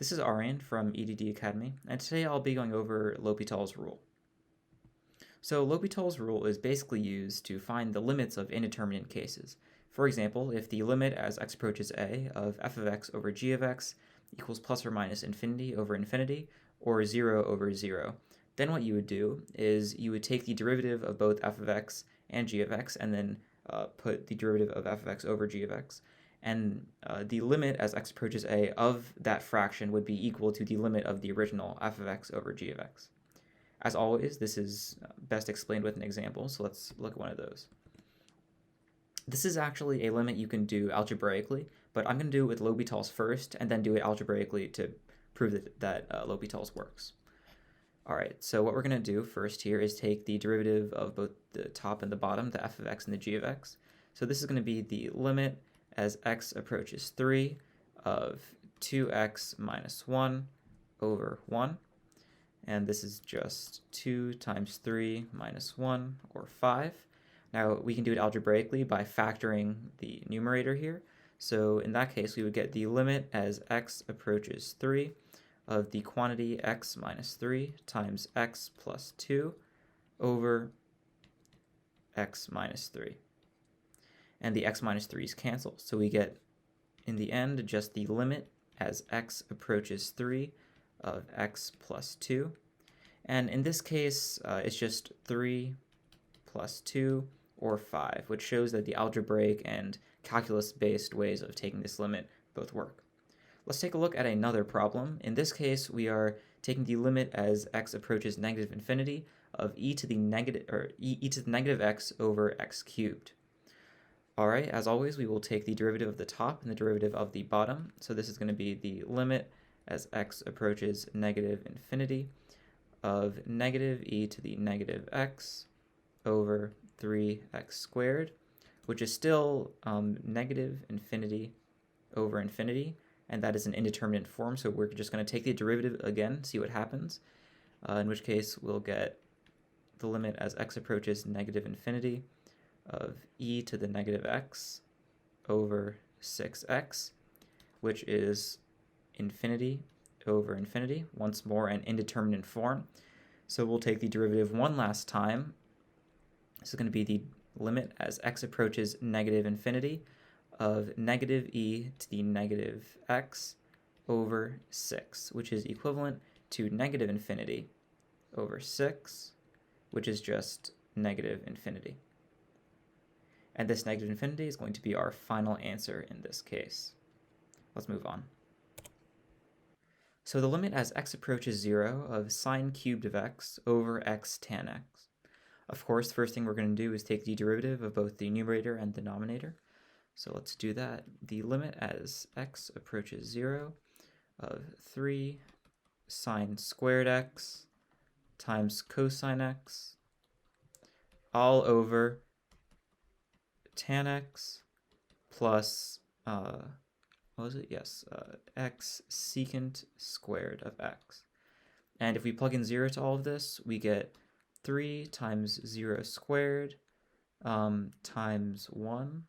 This is Aryan from EDD Academy, and today I'll be going over L'Hopital's rule. So L'Hopital's rule is basically used to find the limits of indeterminate cases. For example, if the limit as x approaches a of f of x over g of x equals plus or minus infinity over infinity, or 0 over 0, then what you would do is you would take the derivative of both f of x and g of x, and then put the derivative of f of x over g of x, and the limit as x approaches a of that fraction would be equal to the limit of the original f of x over g of x. As always, this is best explained with an example, so let's look at one of those. This is actually a limit you can do algebraically, but I'm going to do it with L'Hopital's first, and then do it algebraically to prove that L'Hopital's works. Alright, so what we're going to do first here is take the derivative of both the top and the bottom, the f of x and the g of x. So this is going to be the limit as x approaches 3 of 2x minus 1 over 1. And this is just 2 times 3 minus 1, or 5. Now we can do it algebraically by factoring the numerator here. So in that case, we would get the limit as x approaches 3 of the quantity x minus 3 times x plus 2 over x minus 3. And the x minus 3's cancel. So we get, in the end, just the limit as x approaches 3 of x plus 2. And in this case, it's just 3 plus 2, or 5, which shows that the algebraic and calculus-based ways of taking this limit both work. Let's take a look at another problem. In this case, we are taking the limit as x approaches negative infinity of e to the negative x over x cubed. Alright, as always, we will take the derivative of the top and the derivative of the bottom. So this is going to be the limit as x approaches negative infinity of negative e to the negative x over 3x squared, which is still negative infinity over infinity, and that is an indeterminate form, so we're just going to take the derivative again, see what happens, in which case we'll get the limit as x approaches negative infinity of e to the negative x over 6x, which is infinity over infinity, once more an indeterminate form. So we'll take the derivative one last time. This is going to be the limit as x approaches negative infinity of negative e to the negative x over 6, which is equivalent to negative infinity over 6, which is just negative infinity. And this negative infinity is going to be our final answer in this case. Let's move on. So the limit as x approaches 0 of sine cubed of x over x tan x. Of course, the first thing we're going to do is take the derivative of both the numerator and denominator. So let's do that. The limit as x approaches 0 of 3 sine squared x times cosine x all over tan x plus, x secant squared of x. And if we plug in 0 to all of this, we get 3 times 0 squared times 1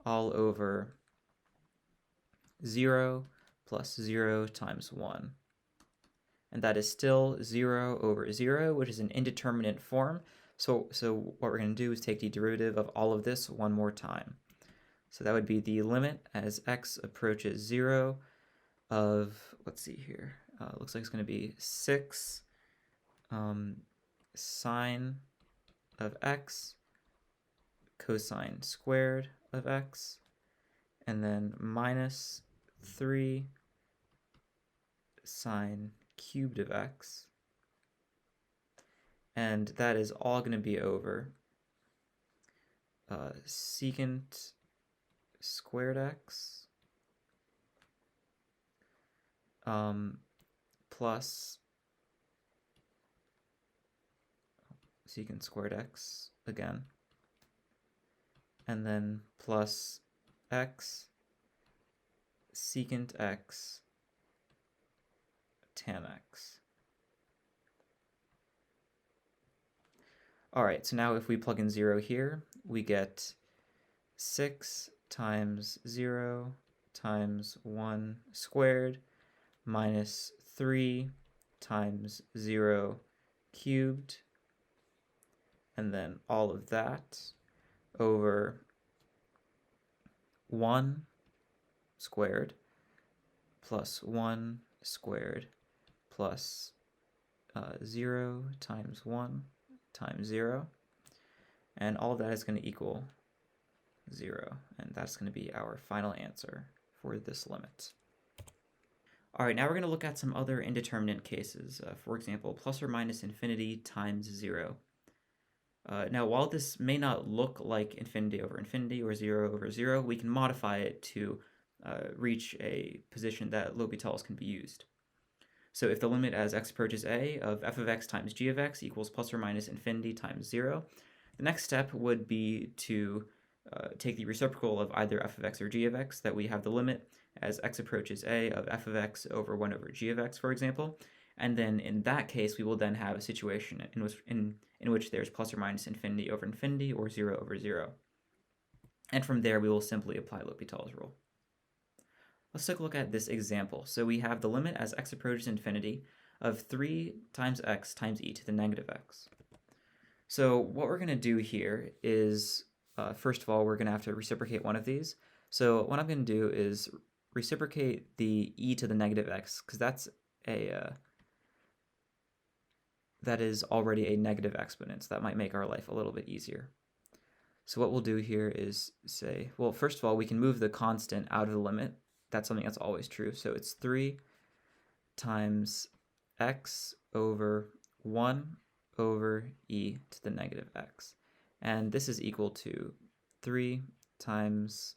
all over 0 plus 0 times 1. And that is still 0 over 0, which is an indeterminate form. So what we're going to do is take the derivative of all of this one more time. So that would be the limit as x approaches 0 of, let's see here, looks like it's going to be 6 sine of x cosine squared of x, and then minus 3 sine cubed of x, and that is all going to be over secant squared x plus secant squared x again, and then plus x secant x tan x. Alright, so now if we plug in 0 here, we get 6 times 0 times 1 squared minus 3 times 0 cubed, and then all of that over 1 squared plus 1 squared plus 0 times 1 times 0, and all of that is going to equal 0, and that's going to be our final answer for this limit. All right, now we're going to look at some other indeterminate cases. For example, plus or minus infinity times 0. Now, while this may not look like infinity over infinity or 0 over 0, we can modify it to reach a position that L'Hopital's can be used. So if the limit as x approaches a of f of x times g of x equals plus or minus infinity times 0, the next step would be to take the reciprocal of either f of x or g of x, that we have the limit as x approaches a of f of x over 1 over g of x, for example. And then in that case, we will then have a situation in which there's plus or minus infinity over infinity or 0 over 0. And from there, we will simply apply L'Hopital's rule. Let's take a look at this example. So we have the limit as x approaches infinity of 3 times x times e to the negative x. So what we're going to do here is, first of all, we're going to have to reciprocate one of these. So what I'm going to do is reciprocate the e to the negative x, because that is already a negative exponent, so that might make our life a little bit easier. So what we'll do here is say, well, first of all, we can move the constant out of the limit. That's something that's always true. So it's 3 times x over 1 over e to the negative x. And this is equal to 3 times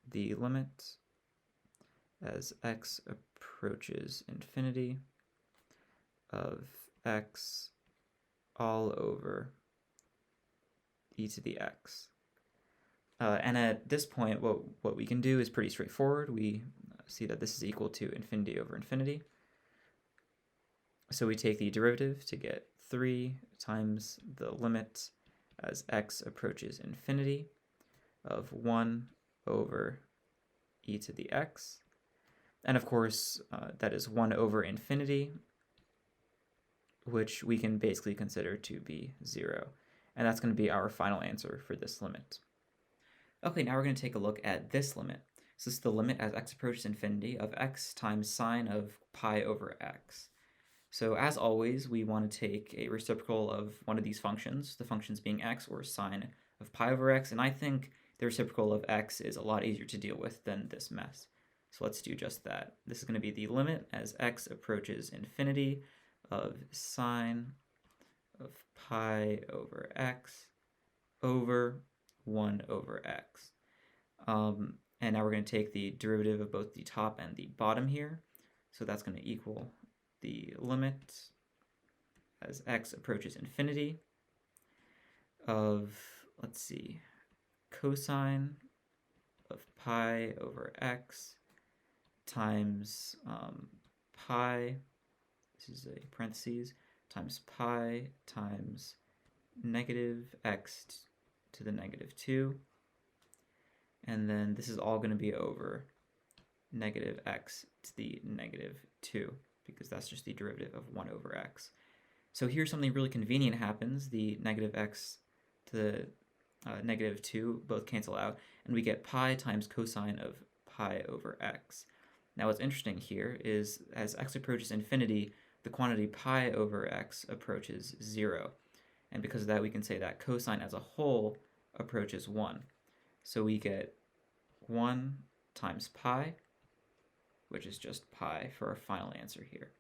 the limit as x approaches infinity of x all over e to the x. And at this point, what we can do is pretty straightforward. We see that this is equal to infinity over infinity. So we take the derivative to get 3 times the limit as x approaches infinity of 1 over e to the x. And of course, that is 1 over infinity, which we can basically consider to be 0. And that's going to be our final answer for this limit. Okay, now we're going to take a look at this limit. So this is the limit as x approaches infinity of x times sine of pi over x. So as always, we want to take a reciprocal of one of these functions, the functions being x or sine of pi over x, and I think the reciprocal of x is a lot easier to deal with than this mess. So let's do just that. This is going to be the limit as x approaches infinity of sine of pi over x over 1 over x. And now we're going to take the derivative of both the top and the bottom here. So that's going to equal the limit as x approaches infinity of, let's see, cosine of pi over x times pi, this is a parentheses, times pi times negative x to the negative 2. And then this is all going to be over negative x to the negative 2, because that's just the derivative of 1 over x. So here something really convenient happens. The negative x to the negative 2 both cancel out, and we get pi times cosine of pi over x. Now what's interesting here is as x approaches infinity, the quantity pi over x approaches 0. And because of that, we can say that cosine as a whole approaches 1. So we get 1 times pi, which is just pi, for our final answer here.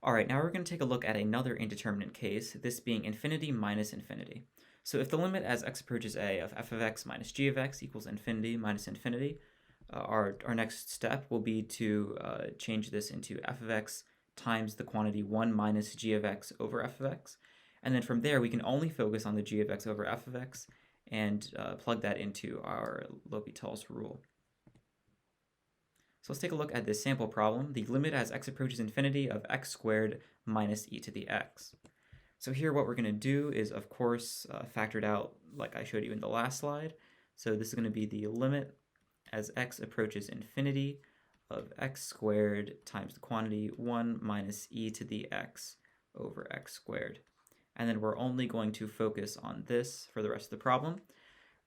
All right, now we're going to take a look at another indeterminate case, this being infinity minus infinity. So if the limit as x approaches a of f of x minus g of x equals infinity minus infinity, our next step will be to change this into f of x times the quantity 1 minus g of x over f of x. And then from there, we can only focus on the g of x over f of x and plug that into our L'Hopital's rule. So let's take a look at this sample problem. The limit as x approaches infinity of x squared minus e to the x. So here what we're going to do is, of course, factor it out like I showed you in the last slide. So this is going to be the limit as x approaches infinity of x squared times the quantity 1 minus e to the x over x squared. And then we're only going to focus on this for the rest of the problem.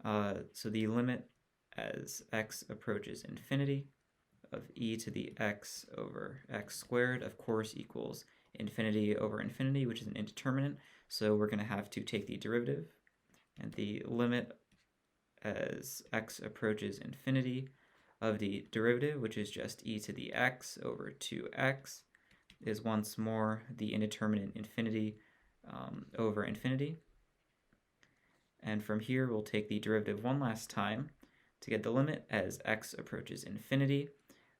So the limit as x approaches infinity of e to the x over x squared, of course, equals infinity over infinity, which is an indeterminate. So we're going to have to take the derivative, and the limit as x approaches infinity of the derivative, which is just e to the x over 2x, is once more the indeterminate infinity over infinity. And from here, we'll take the derivative one last time to get the limit as x approaches infinity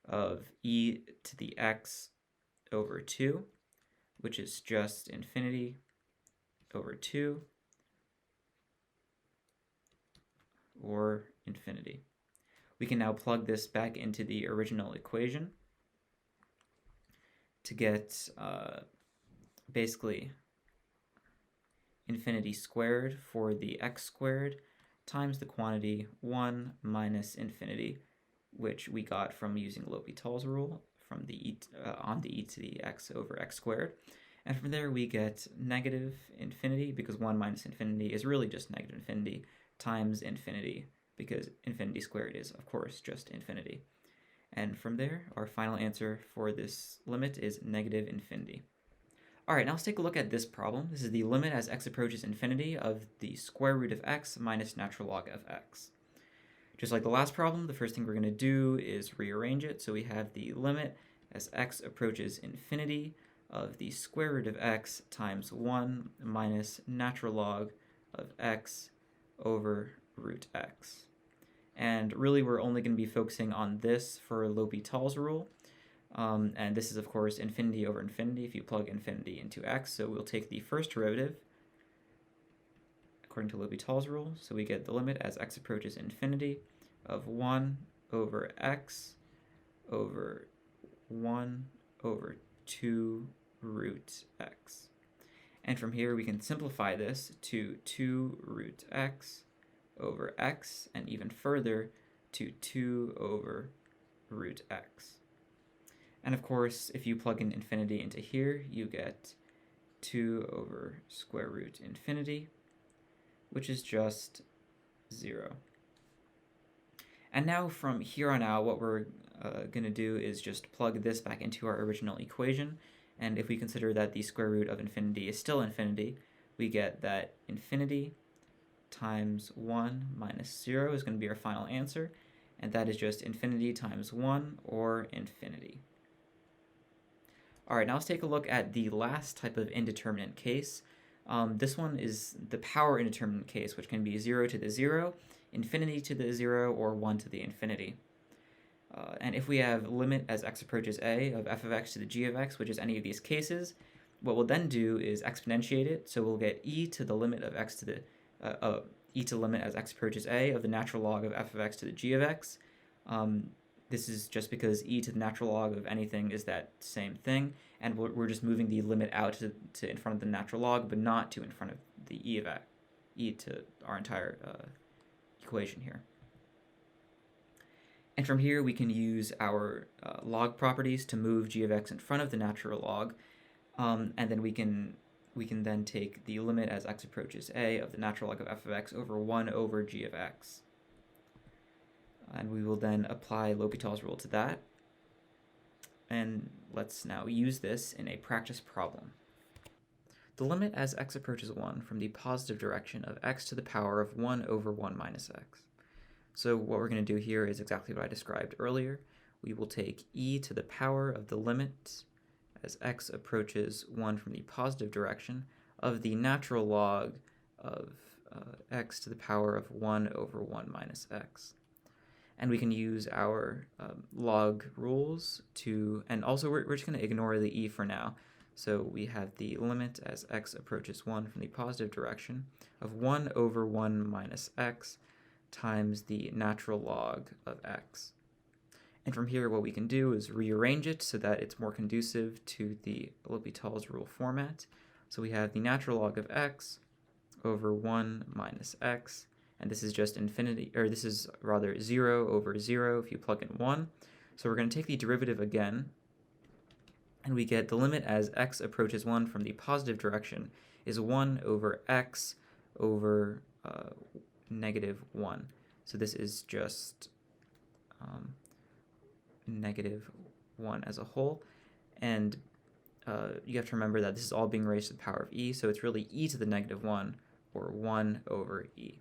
of e to the x over 2, which is just infinity over 2, or infinity. We can now plug this back into the original equation to get basically infinity squared for the x squared times the quantity 1 minus infinity, which we got from using L'Hopital's rule from the on the e to the x over x squared. And from there we get negative infinity, because 1 minus infinity is really just negative infinity, times infinity, because infinity squared is, of course, just infinity. And from there, our final answer for this limit is negative infinity. All right, now let's take a look at this problem. This is the limit as x approaches infinity of the square root of x minus natural log of x. Just like the last problem, the first thing we're going to do is rearrange it. So we have the limit as x approaches infinity of the square root of x times 1 minus natural log of x over root x. And really, we're only going to be focusing on this for L'Hopital's rule. And this is, of course, infinity over infinity if you plug infinity into x. So we'll take the first derivative according to L'Hopital's rule. So we get the limit as x approaches infinity of 1 over x over 1 over 2 root x. And from here, we can simplify this to 2 root x over x, and even further to 2 over root x. And of course, if you plug in infinity into here, you get 2 over square root infinity, which is just 0. And now from here on out, what we're going to do is just plug this back into our original equation. And if we consider that the square root of infinity is still infinity, we get that infinity times 1 minus 0 is going to be our final answer. And that is just infinity times 1, or infinity. All right, now let's take a look at the last type of indeterminate case. This one is the power indeterminate case, which can be 0 to the 0, infinity to the 0, or 1 to the infinity. And if we have limit as x approaches a of f of x to the g of x, which is any of these cases, what we'll then do is exponentiate it. So we'll get e to the limit of x to the e to the limit as x approaches a of the natural log of f of x to the g of x. This is just because e to the natural log of anything is that same thing, and we're just moving the limit out to in front of the natural log, but not to in front of the e of x, e to our entire equation here. And from here, we can use our log properties to move g of x in front of the natural log, and then we can then take the limit as x approaches a of the natural log of f of x over 1 over g of x. And we will then apply L'Hopital's rule to that. And let's now use this in a practice problem. The limit as x approaches 1 from the positive direction of x to the power of 1 over 1 minus x. So what we're going to do here is exactly what I described earlier. We will take e to the power of the limit as x approaches 1 from the positive direction of the natural log of x to the power of 1 over 1 minus x. And we can use our log rules to, and also we're just going to ignore the e for now. So we have the limit as x approaches 1 from the positive direction of 1 over 1 minus x times the natural log of x. And from here, what we can do is rearrange it so that it's more conducive to the L'Hopital's rule format. So we have the natural log of x over 1 minus x, and this is just infinity, or this is rather 0 over 0 if you plug in 1. So we're going to take the derivative again, and we get the limit as x approaches 1 from the positive direction is 1 over x over negative 1. So this is just negative 1 as a whole. And you have to remember that this is all being raised to the power of e, so it's really e to the negative 1, or 1 over e.